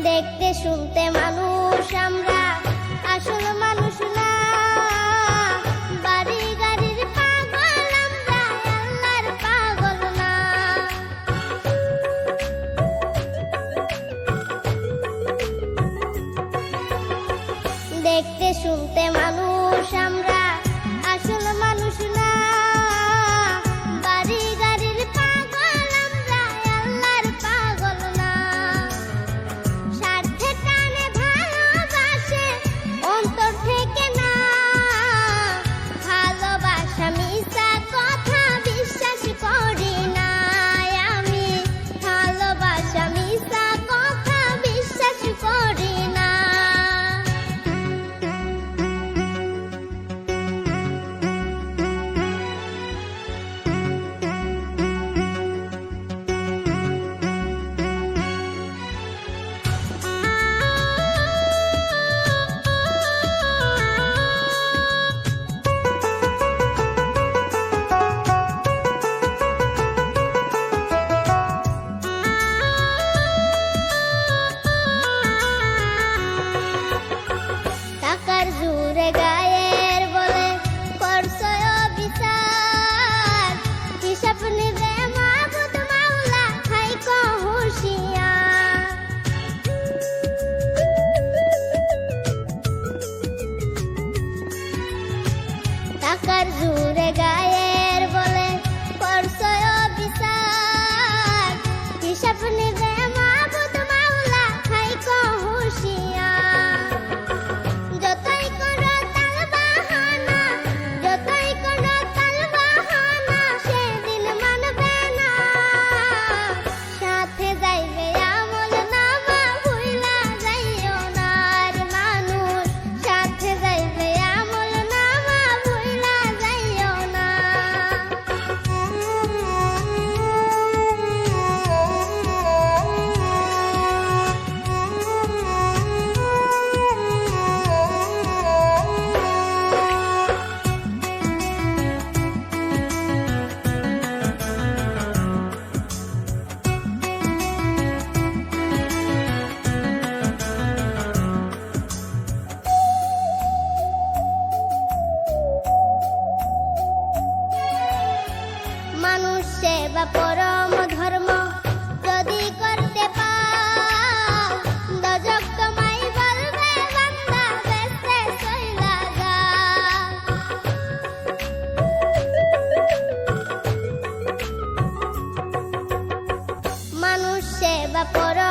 দেখতে শুনতে মানুষ আমরা, আসল মানুষ না। বাড়ি গাড়ির পাগল আমরা, আল্লাহর পাগল না। দেখতে শুনতে মানুষ আমরা, আসল মানুষ না। বাড়ি গাড়ির পাগল আমরা, আল্লাহর পাগল না। স্বার্থে টানে ভালোবাসে অন্তর থেকে না। ভালোবাসা মিছা কথা বিশ্বাস করি না আমি। ভালোবাসা মিছা কথা বিশ্বাস করি না। টাকার জোরে গায়ের বলে করছো বিচার। হিসাব নিবে মাবুদ মাওলা, থাইকো হুঁশিয়ার। টাকার জোরে গায়ের বলে করছো বিচার। হিসাব নিবে মাবুদ মাওলা, থাইকো হুঁশিয়ার। যতই করো তালবাহানা, যতই করো তালবাহানা, সেদিন মানবে না। সাথে যাইবে আমল নামা, ভুইলা যাইও না আর মানুষ। সাথে যাইবে আমল নামা, ভুইলা যাইও না। মানুষ সেবা পরম ধর্ম যদি করতে পাও, দজক তোমায় বলবে বান্দা বেঁচে চইলা যাও। মানুষ সেবা পরম